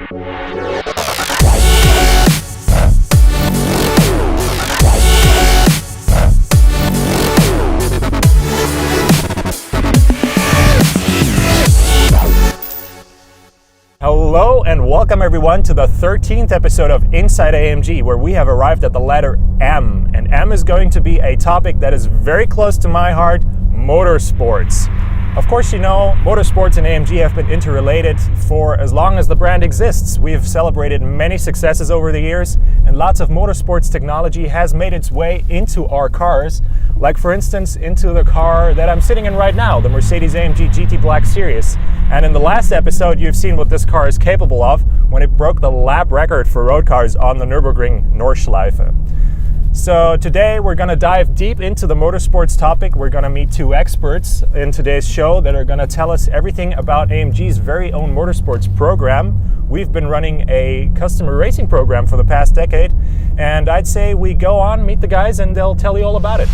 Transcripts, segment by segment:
Hello and welcome everyone to the 13th episode of Inside AMG, where we have arrived at the letter M. And M is going to be a topic that is very close to my heart, motorsports. Of course, you know, motorsports and AMG have been interrelated for as long as the brand exists. We've celebrated many successes over the years, and lots of motorsports technology has made its way into our cars, like for instance into the car that I'm sitting in right now, the Mercedes-AMG GT Black Series. And in the last episode, you've seen what this car is capable of when it broke the lap record for road cars on the Nürburgring Nordschleife. So today we're going to dive deep into the motorsports topic. We're going to meet two experts in today's show that are going to tell us everything about AMG's very own motorsports program. We've been running a customer racing program for the past decade, and I'd say we go on, meet the guys, and they'll tell you all about it.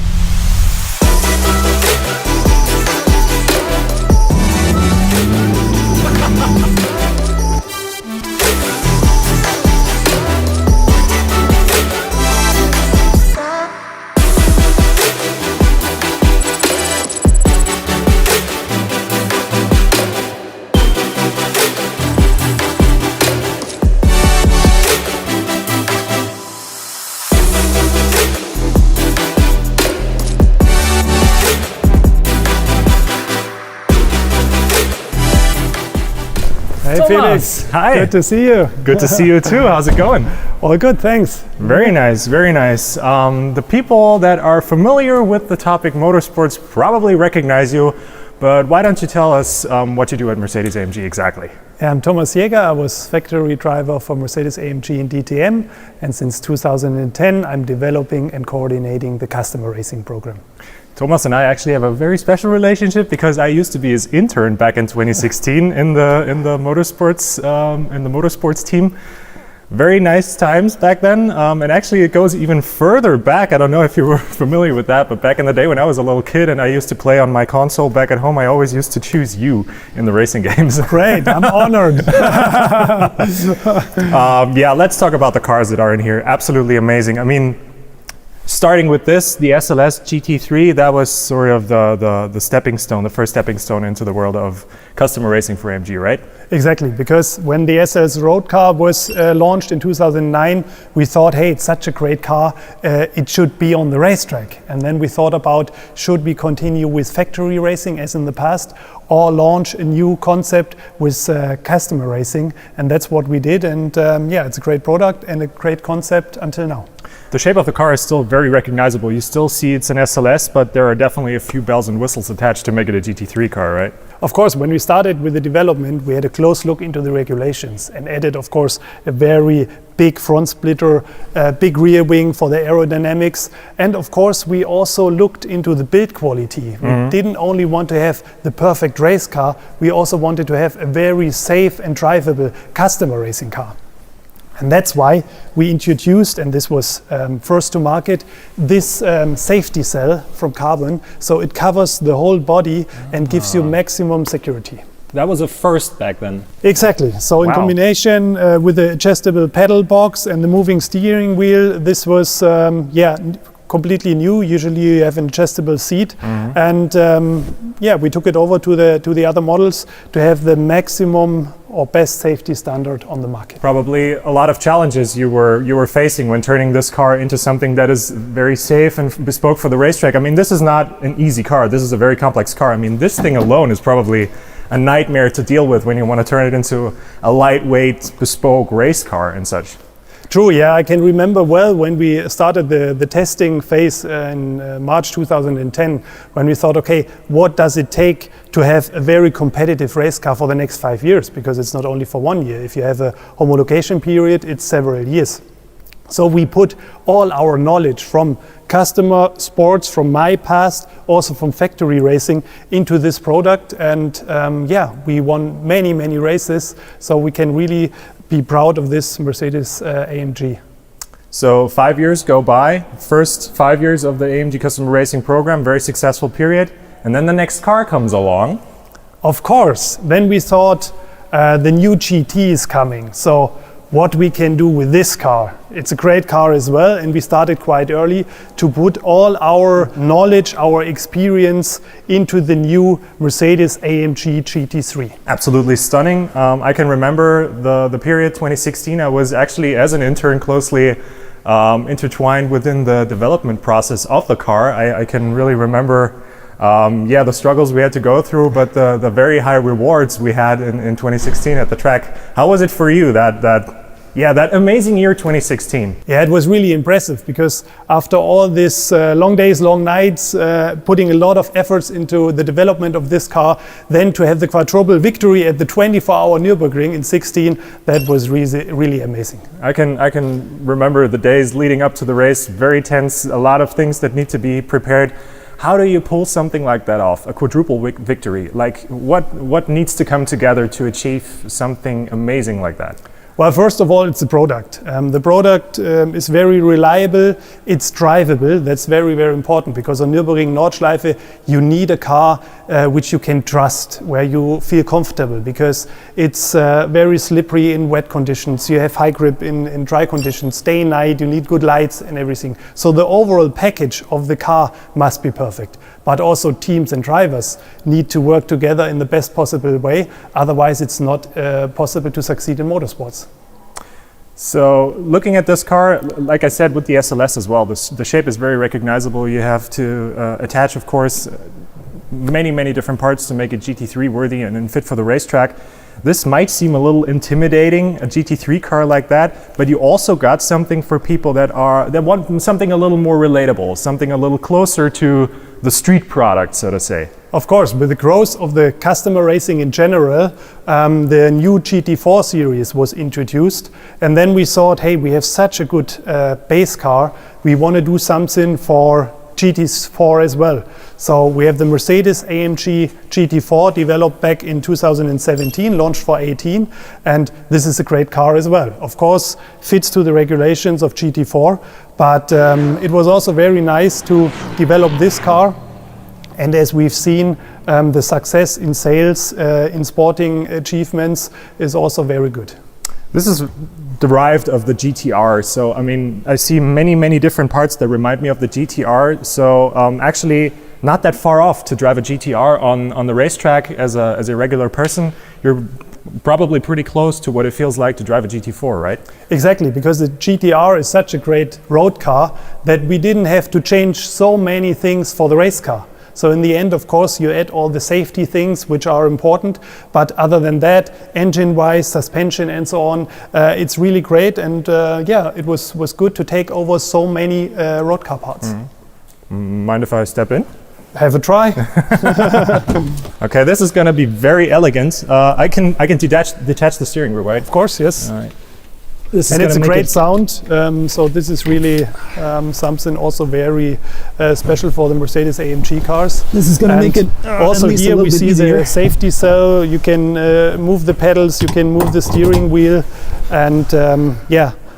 Hey Thomas. Felix, hi. Good to see you. Good to see you too. How's it going? All good, thanks. Very nice, very nice. The people that are familiar with the topic motorsports probably recognize you, but why don't you tell us what you do at Mercedes-AMG exactly? I'm Thomas Jäger. I was factory driver for Mercedes-AMG in DTM, and since 2010 I'm developing and coordinating the customer racing program. Thomas and I actually have a very special relationship because I used to be his intern back in 2016 in the motorsports team. Very nice times back then, and actually it goes even further back. I don't know if you were familiar with that, but back in the day when I was a little kid and I used to play on my console back at home, I always used to choose you in the racing games. Great, I'm honored. Yeah, let's talk about the cars that are in here. Absolutely amazing. I mean, starting with this, the SLS GT3, that was sort of the stepping stone, the first stepping stone into the world of customer racing for AMG, right? Exactly, because when the SLS road car was launched in 2009, we thought, hey, it's such a great car, it should be on the racetrack. And then we thought about, should we continue with factory racing as in the past, or launch a new concept with customer racing? And that's what we did, and yeah, it's a great product and a great concept until now. The shape of the car is still very recognizable. You still see it's an SLS, but there are definitely a few bells and whistles attached to make it a GT3 car, right? Of course, when we started with the development, we had a close look into the regulations and added, of course, a very big front splitter, big rear wing for the aerodynamics. And of course, we also looked into the build quality. We didn't only want to have the perfect race car, we also wanted to have a very safe and drivable customer racing car. And that's why we introduced, and this was first to market, this safety cell from carbon. So it covers the whole body and gives you maximum security. That was a first back then. Exactly. So in combination with the adjustable pedal box and the moving steering wheel, this was completely new. Usually you have an adjustable seat, and we took it over to the other models to have the maximum or best safety standard on the market. Probably a lot of challenges you were facing when turning this car into something that is very safe and bespoke for the racetrack. I mean, this is not an easy car. This is a very complex car. I mean, this thing alone is probably a nightmare to deal with when you want to turn it into a lightweight, bespoke race car and such. True, yeah, I can remember well when we started the testing phase in March 2010, when we thought, okay, what does it take to have a very competitive race car for the next 5 years? Because it's not only for 1 year. If you have a homologation period, it's several years. So we put all our knowledge from customer sports, from my past, also from factory racing, into this product. And we won many, many races. So we can really be proud of this Mercedes-AMG. So 5 years go by, first 5 years of the AMG Customer Racing program, very successful period. And then the next car comes along. Of course, then we thought, the new GT is coming. So what we can do with this car. It's a great car as well, and we started quite early to put all our knowledge, our experience into the new Mercedes-AMG GT3. Absolutely stunning. I can remember the period 2016. I was actually, as an intern, closely intertwined within the development process of the car. I can really remember the struggles we had to go through, but the very high rewards we had in 2016 at the track. How was it for you, that amazing year 2016? Yeah, it was really impressive, because after all this long days, long nights, putting a lot of efforts into the development of this car, then to have the quadruple victory at the 24-hour Nürburgring in 16, that was really amazing. I can remember the days leading up to the race, very tense, a lot of things that need to be prepared. How do you pull something like that off, a quadruple victory? Like, what needs to come together to achieve something amazing like that? Well, first of all, it's the product. The product is very reliable, it's drivable. That's very, very important, because on Nürburgring Nordschleife you need a car which you can trust, where you feel comfortable, because it's very slippery in wet conditions. You have high grip in dry conditions, day, night, you need good lights and everything. So the overall package of the car must be perfect. But also teams and drivers need to work together in the best possible way. Otherwise, it's not possible to succeed in motorsports. So looking at this car, like I said, with the SLS as well, the shape is very recognizable. You have to attach, of course, many different parts to make it GT3 worthy and fit for the racetrack. This might seem a little intimidating, a GT3 car like that, but you also got something for people that want something a little more relatable, something a little closer to the street product, so to say. Of course, with the growth of the customer racing in general, the new GT4 series was introduced, and then we thought, hey, we have such a good base car, we want to do something for GT4 as well. So we have the Mercedes-AMG GT4 developed back in 2017, launched for 18, and this is a great car as well. Of course, fits to the regulations of GT4, but it was also very nice to develop this car. And as we've seen, the success in sales, in sporting achievements is also very good. This is derived of the GTR. So, I mean, I see many different parts that remind me of the GTR. So, actually, not that far off to drive a GTR on the racetrack as a regular person. You're probably pretty close to what it feels like to drive a GT4, right? Exactly, because the GTR is such a great road car that we didn't have to change so many things for the race car. So in the end, of course, you add all the safety things which are important, but other than that, engine-wise, suspension and so on, it's really great, and it was good to take over so many road car parts. Mm-hmm. Mind if I step in? Have a try. Okay, this is going to be very elegant. I can detach the steering wheel, right? Of course, yes. All right. And it's a great sound, so this is really something also very special for the Mercedes-AMG cars. This is going to make it also here we see easier. The safety cell. You can move the pedals, you can move the steering wheel, and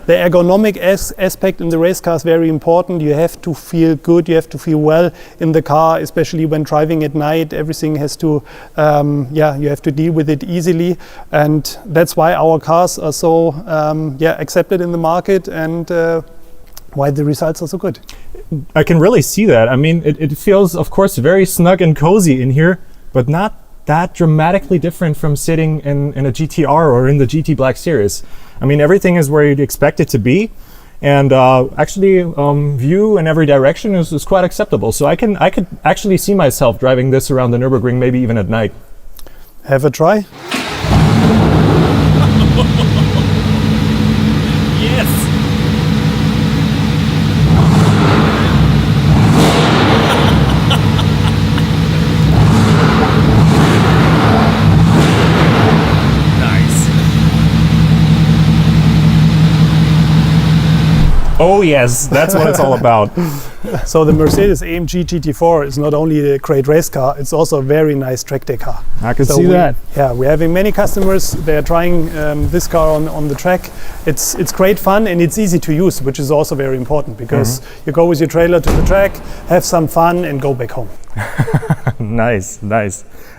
the ergonomic aspect in the race car is very important. You have to feel good, you have to feel well in the car, especially when driving at night. Everything has to, you have to deal with it easily, and that's why our cars are so accepted in the market, and why the results are so good. I can really see that. I mean, it feels, of course, very snug and cozy in here, but not that dramatically different from sitting in a GTR or in the GT Black Series. I mean, everything is where you'd expect it to be, and actually view in every direction is quite acceptable. So I could actually see myself driving this around the Nürburgring, maybe even at night. Have a try. Yes. Oh yes, that's what it's all about. So the Mercedes-AMG GT4 is not only a great race car, it's also a very nice track day car. I can see that. Yeah, we're having many customers. They're trying this car on the track. It's great fun and it's easy to use, which is also very important, because you go with your trailer to the track, have some fun and go back home. Nice,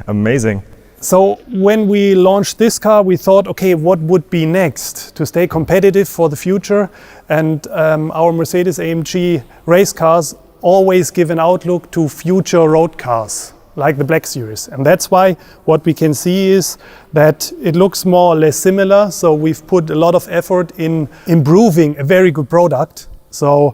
amazing. So when we launched this car, we thought, okay, what would be next to stay competitive for the future? And our Mercedes-AMG race cars always give an outlook to future road cars, like the Black Series. And that's why what we can see is that it looks more or less similar. So we've put a lot of effort in improving a very good product. So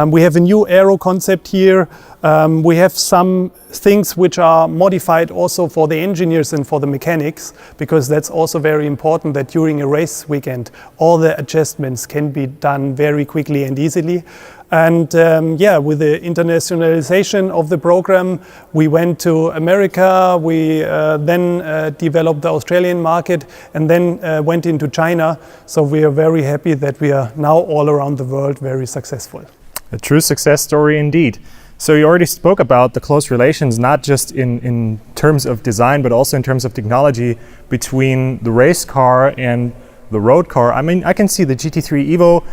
we have a new aero concept here. We have some things which are modified also for the engineers and for the mechanics, because that's also very important that during a race weekend all the adjustments can be done very quickly and easily. And with the internationalization of the program, we went to America, we then developed the Australian market, and then went into China. So we are very happy that we are now all around the world very successful. A true success story indeed. So you already spoke about the close relations, not just in terms of design, but also in terms of technology between the race car and the road car. I mean, I can see the GT3 Evo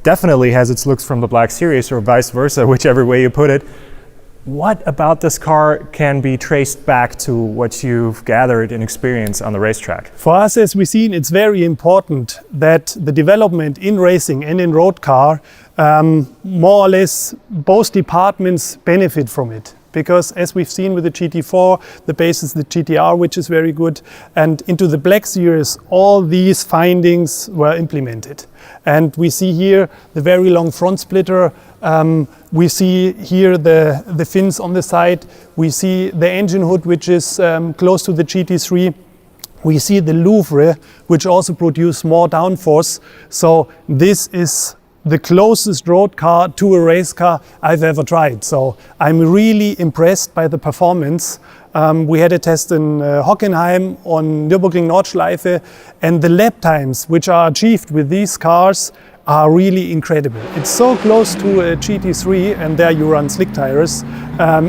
definitely has its looks from the Black Series, or vice versa, whichever way you put it. What about this car can be traced back to what you've gathered and experienced on the racetrack? For us, as we've seen, it's very important that the development in racing and in road car, more or less both departments benefit from it. Because as we've seen with the GT4, the base is the GT R, which is very good. And into the Black Series, all these findings were implemented. And we see here the very long front splitter. We see here the fins on the side. We see the engine hood, which is close to the GT3. We see the louvre, which also produces more downforce. So this is the closest road car to a race car I've ever tried. So I'm really impressed by the performance. We had a test in Hockenheim on Nürburgring Nordschleife, and the lap times which are achieved with these cars are really incredible. It's so close to a GT3, and there you run slick tires.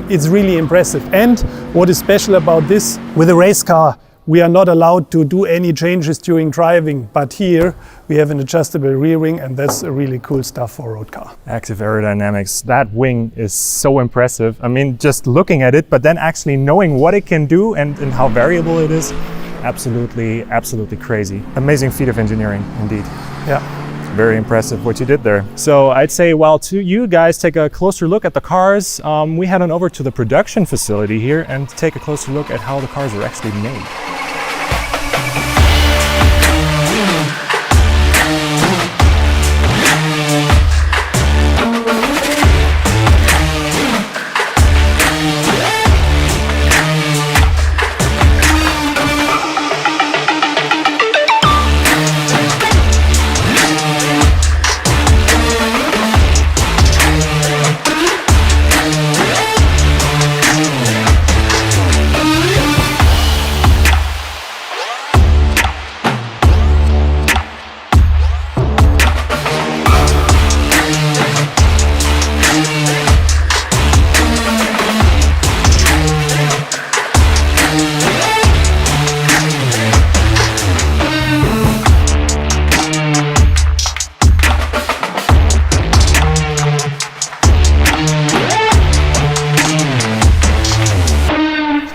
It's really impressive. And what is special about this, with a race car, we are not allowed to do any changes during driving, but here we have an adjustable rear wing, and that's a really cool stuff for a road car. Active aerodynamics. That wing is so impressive. I mean, just looking at it, but then actually knowing what it can do and how variable it is, absolutely crazy. Amazing feat of engineering, indeed. Yeah. Very impressive what you did there. So I'd say while you guys take a closer look at the cars, we head on over to the production facility here and take a closer look at how the cars are actually made.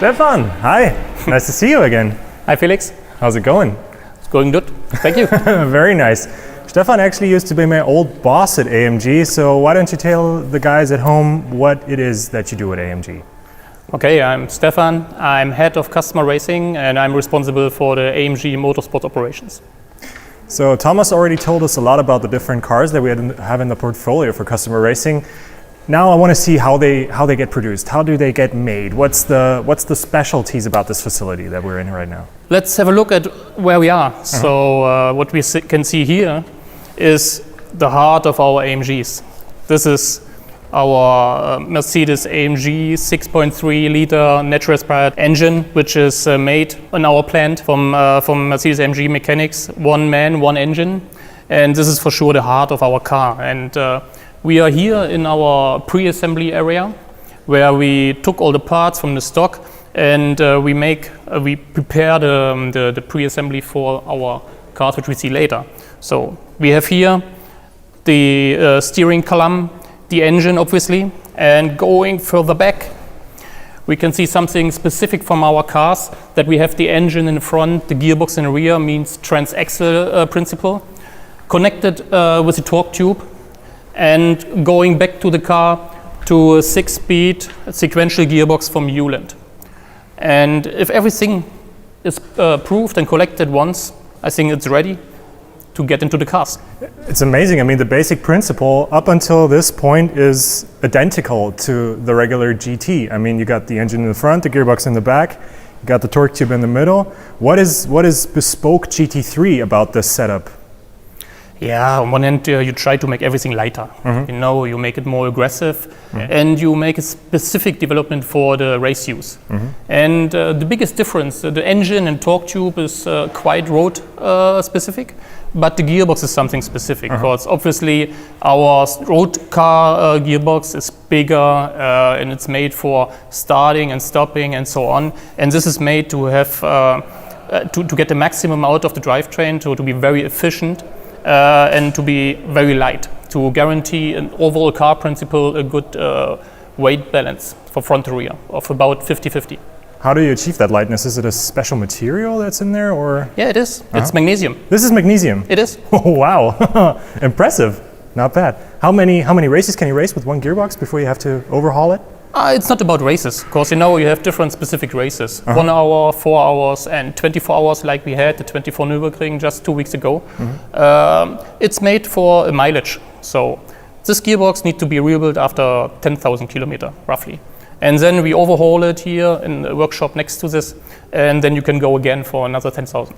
Stefan, hi. Nice to see you again. Hi Felix. How's it going? It's going good. Thank you. Very nice. Stefan actually used to be my old boss at AMG, so why don't you tell the guys at home what it is that you do at AMG? Okay, I'm Stefan. I'm head of Customer Racing, and I'm responsible for the AMG Motorsport operations. So Thomas already told us a lot about the different cars that we have in the portfolio for Customer Racing. Now I want to see how they get produced. How do they get made? What's the specialties about this facility that we're in right now? Let's have a look at where we are. So what we can see here is the heart of our AMGs. This is our Mercedes-AMG 6.3 liter natural aspirated engine, which is made in our plant from Mercedes-AMG mechanics, one man, one engine. And this is for sure the heart of our car. And we are here in our pre-assembly area, where we took all the parts from the stock and we prepare the pre-assembly for our cars, which we see later. So we have here the steering column, the engine obviously, and going further back, we can see something specific from our cars, that we have the engine in front, the gearbox in the rear, means transaxle principle, connected with the torque tube, and going back to the car to a 6-speed sequential gearbox from Hewland. And if everything is proved and collected once, I think it's ready to get into the cars. It's amazing. I mean, the basic principle up until this point is identical to the regular GT. I mean, you got the engine in the front, the gearbox in the back, you got the torque tube in the middle. What is bespoke GT3 about this setup? Yeah, on one hand, you try to make everything lighter. You know, you make it more aggressive, and you make a specific development for the race use. And the biggest difference, the engine and torque tube is quite road specific, but the gearbox is something specific, because obviously our road car gearbox is bigger, and it's made for starting and stopping and so on. And this is made to have to get the maximum out of the drivetrain, to be very efficient. And to be very light, to guarantee an overall car principle, a good weight balance for front to rear of about 50-50. How do you achieve that lightness? Is it a special material that's in there, or? Yeah, it is. It's magnesium. This is magnesium? It is. Oh, wow. Impressive. Not bad. How many races can you race with one gearbox before you have to overhaul it? It's not about races, because you know you have different specific races. 1 hour, 4 hours, and 24 hours, like we had the 24 Nürburgring just 2 weeks ago. It's made for a mileage. So this gearbox needs to be rebuilt after 10,000 kilometers, roughly. And then we overhaul it here in the workshop next to this, and then you can go again for another 10,000.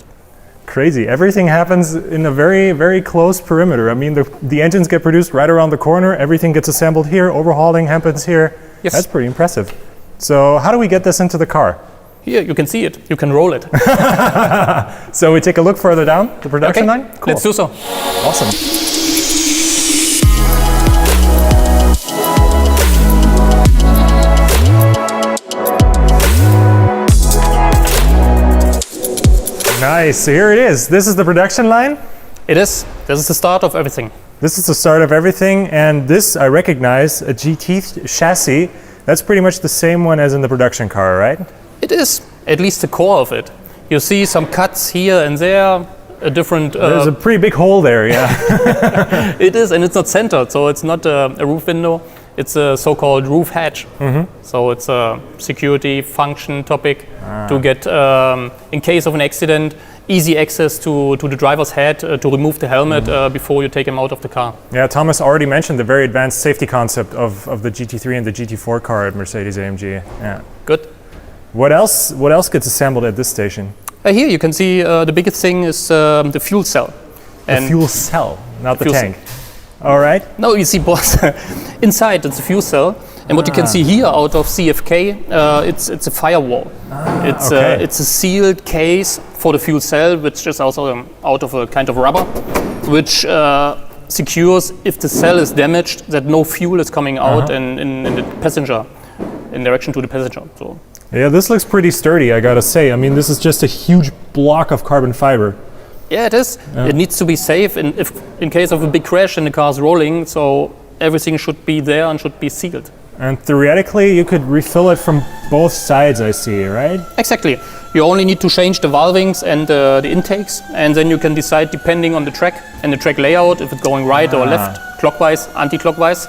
Crazy. Everything happens in a very, very close perimeter. I mean, the engines get produced right around the corner. Everything gets assembled here. Overhauling happens here. Yes. That's pretty impressive. So how do we get this into the car? Here, you can see it. You can roll it. So we take a look further down the production line? Cool. Let's do so. Awesome. Nice. So here it is. This is the production line? It is. This is the start of everything. This is the start of everything, and this I recognize, a GT chassis. That's pretty much the same one as in the production car, right? It is, at least the core of it. You see some cuts here and there, a different... There's a pretty big hole there, yeah. It is, and it's not centered, so it's not a roof window. It's a so-called roof hatch. So it's a security function topic to get, in case of an accident, easy access to the driver's head to remove the helmet before you take him out of the car. Yeah, Thomas already mentioned the very advanced safety concept of the GT3 and the GT4 car at Mercedes-AMG. Yeah. Good. What else gets assembled at this station? Here you can see the biggest thing is the fuel cell. The fuel cell, not the tank. All right. No, you see both. Inside it's a fuel cell. And what you can see here out of CFK, it's a firewall. It's a sealed case for the fuel cell, which is also out of a kind of rubber, which secures if the cell is damaged that no fuel is coming out in the passenger, in direction to the passenger. So. Yeah, this looks pretty sturdy, I gotta say. I mean, this is just a huge block of carbon fiber. Yeah, it is. Yeah. It needs to be safe in case of a big crash and the car is rolling, so everything should be there and should be sealed. And theoretically, you could refill it from both sides, I see, right? Exactly. You only need to change the valvings and the intakes, and then you can decide depending on the track and the track layout, if it's going right or left, clockwise, anti-clockwise.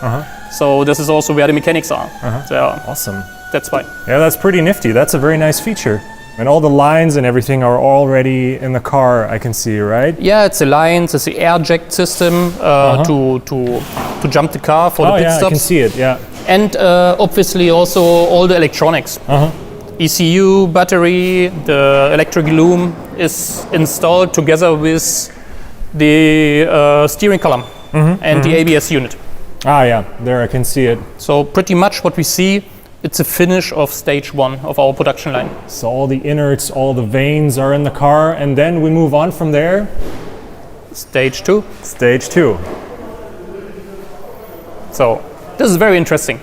So this is also where the mechanics are. So awesome. That's why. Yeah, that's pretty nifty. That's a very nice feature. And all the lines and everything are already in the car, I can see, right? Yeah, it's the lines, it's the air jack system to jump the car for the pit stops. I can see it, yeah. And obviously also all the electronics. ECU, battery, the electric loom is installed together with the steering column and the ABS unit. Ah, yeah, there I can see it. So pretty much what we see, it's a finish of stage 1 of our production line. So all the innards, all the vanes are in the car, and then we move on from there. Stage 2. Stage 2. So this is very interesting.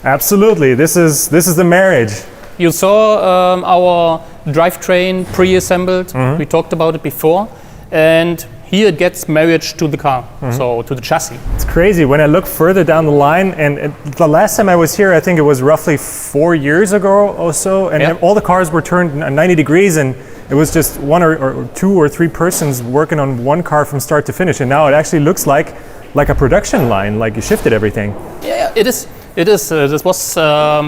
Absolutely, this is the marriage. You saw our drivetrain pre-assembled. We talked about it before, and Here it gets married to the car, so to the chassis. It's crazy when I look further down the line, and the last time I was here, I think it was roughly 4 years ago or so, and all the cars were turned 90 degrees, and it was just one or two or three persons working on one car from start to finish, and now it actually looks like a production line, like you shifted everything. Yeah, it is. It is. This was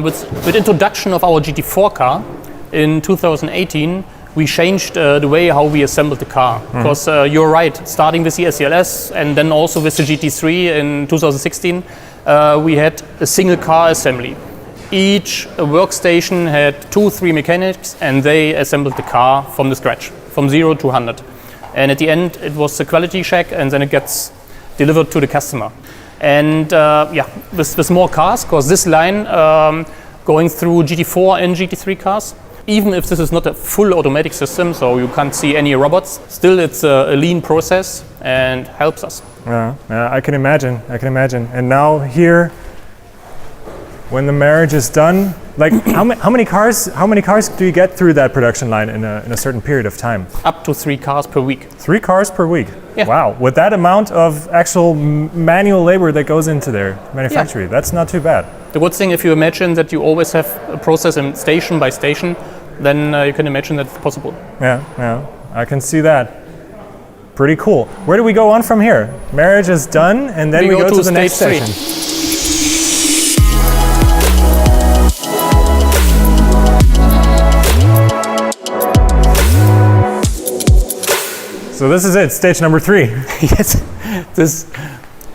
with introduction of our GT4 car in 2018. We changed the way how we assembled the car. Because you're right, starting with the SLS and then also with the GT3 in 2016, we had a single car assembly. Each workstation had 2-3 mechanics, and they assembled the car from the scratch, from 0 to 100. And at the end, it was a quality check, and then it gets delivered to the customer. And with more cars, because this line going through GT4 and GT3 cars, even if this is not a full automatic system, so you can't see any robots, still it's a lean process and helps us. Yeah, I can imagine. And now here, when the marriage is done, like how many cars do you get through that production line in a certain period of time? Up to 3 cars per week. 3 cars per week? Yeah. Wow, with that amount of actual manual labor that goes into their manufacturing, that's not too bad. The good thing, if you imagine that you always have a process in station by station, then you can imagine that it's possible. Yeah, I can see that. Pretty cool. Where do we go on from here? Marriage is done, and then we go to the next station. So this is it, stage number 3. Yes,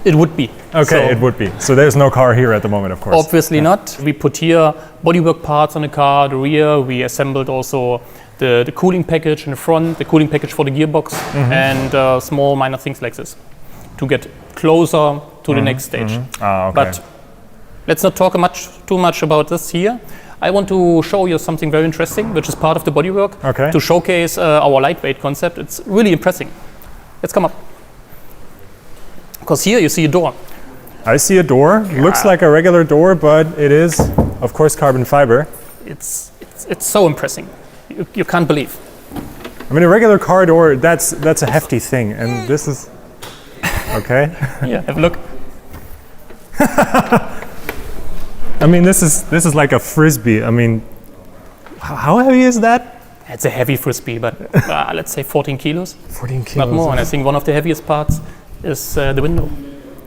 it would be. Okay, so, it would be. So there's no car here at the moment, of course. Obviously not. We put here bodywork parts on the car, the rear. We assembled also the cooling package in the front, the cooling package for the gearbox, and small minor things like this to get closer to the next stage. Okay. But let's not talk too much about this here. I want to show you something very interesting, which is part of the bodywork, to showcase our lightweight concept. It's really impressive. Let's come up. Because here you see a door. I see a door. Yeah. Looks like a regular door, but it is, of course, carbon fiber. It's so impressive. You can't believe. I mean, a regular car door, that's a hefty thing, and this is okay. Yeah, have a look. I mean, this is like a frisbee. I mean, how heavy is that? It's a heavy frisbee, but let's say 14 kilos. 14 kilos. Not more. And I think one of the heaviest parts is the window.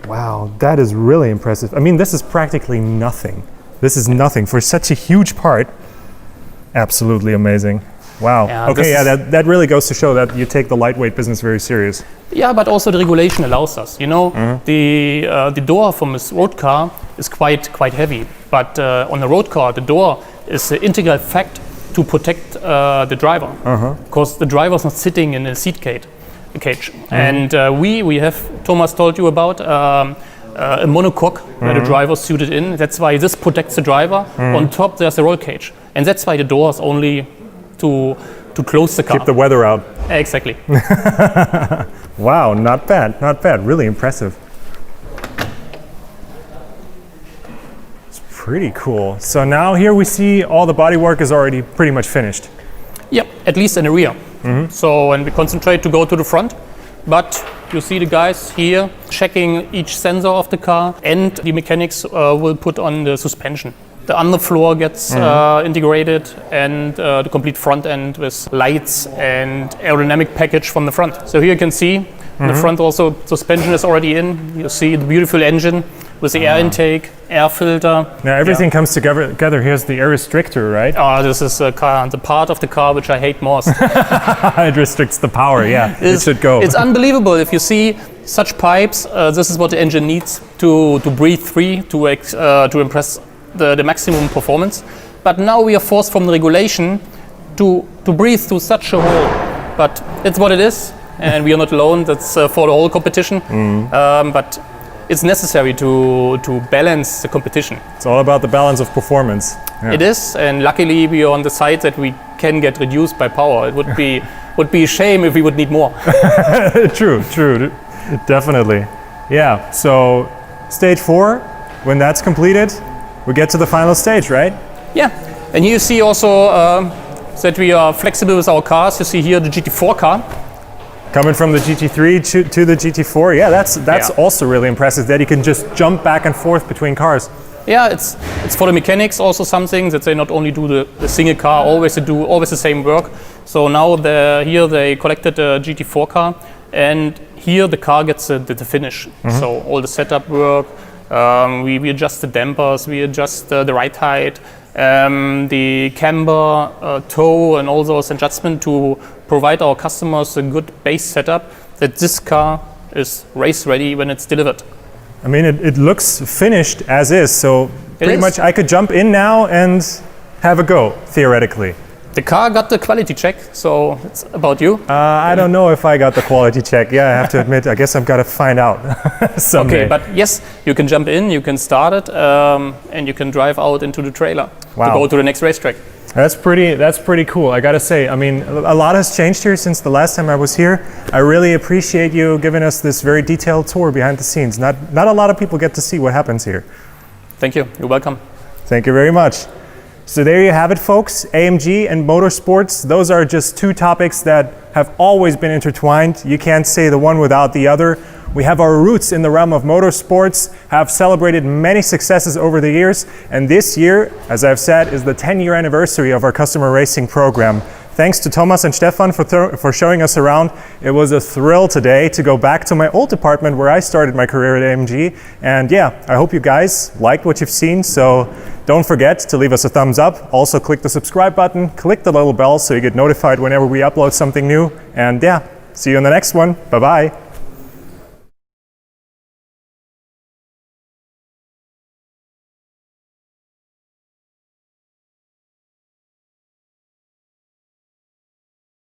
Wow, that is really impressive. I mean, this is practically nothing. This is nothing for such a huge part. Absolutely amazing. Wow. Yeah, okay, that really goes to show that you take the lightweight business very serious. Yeah, but also the regulation allows us. You know, the door from this road car is quite heavy, but on a road car, the door is an integral fact to protect the driver, because the driver is not sitting in a seat cage. And we have, Thomas told you about, a monocoque where the driver is suited in. That's why this protects the driver. On top there's a roll cage, and that's why the door is only to close the car. Keep the weather out. Exactly. Wow, not bad, really impressive. It's pretty cool. So now here we see all the bodywork is already pretty much finished. Yep, at least in the rear. So when we concentrate to go to the front, but you see the guys here checking each sensor of the car, and the mechanics will put on the suspension. The underfloor gets integrated, and the complete front end with lights and aerodynamic package from the front. So here you can see in the front also suspension is already in. You see the beautiful engine with the air intake, air filter. Now everything comes together. Here's the air restrictor, right? This is the part of the car which I hate most. It restricts the power, yeah. It should go. It's unbelievable. If you see such pipes, this is what the engine needs to breathe free, to impress the maximum performance. But now we are forced from the regulation to breathe through such a hole. But it's what it is, and we are not alone. That's for the whole competition. But it's necessary to balance the competition. It's all about the balance of performance. Yeah. It is, and luckily we are on the side that we can get reduced by power. It would be a shame if we would need more. True, definitely. Yeah. So stage 4, when that's completed, we get to the final stage, right? Yeah, and here you see also that we are flexible with our cars. You see here the GT4 car. Coming from the GT3 to the GT4, yeah, that's also really impressive that you can just jump back and forth between cars. Yeah, it's for the mechanics also something that they not only do the single car, always the same work. So now here they collected the GT4 car, and here the car gets the finish. So all the setup work, we adjust the dampers, we adjust the ride height, the camber, toe, and all those adjustments to provide our customers a good base setup that this car is race ready when it's delivered. I mean, it looks finished as is, so pretty much I could jump in now and have a go, theoretically. The car got the quality check, so it's about you. I don't know if I got the quality check. Yeah, I have to admit, I guess I've got to find out someday. Okay, but yes, you can jump in, you can start it, and you can drive out into the trailer to go to the next racetrack. That's pretty cool, I gotta say. I mean, a lot has changed here since the last time I was here. I really appreciate you giving us this very detailed tour behind the scenes. Not a lot of people get to see what happens here. Thank you, you're welcome. Thank you very much. So there you have it, folks. AMG and motorsports, those are just two topics that have always been intertwined. You can't say the one without the other. We have our roots in the realm of motorsports, have celebrated many successes over the years, and this year, as I've said, is the 10-year anniversary of our customer racing program. Thanks to Thomas and Stefan for showing us around. It was a thrill today to go back to my old department where I started my career at AMG. And yeah, I hope you guys liked what you've seen, so don't forget to leave us a thumbs up. Also click the subscribe button, click the little bell so you get notified whenever we upload something new. And yeah, see you in the next one. Bye-bye.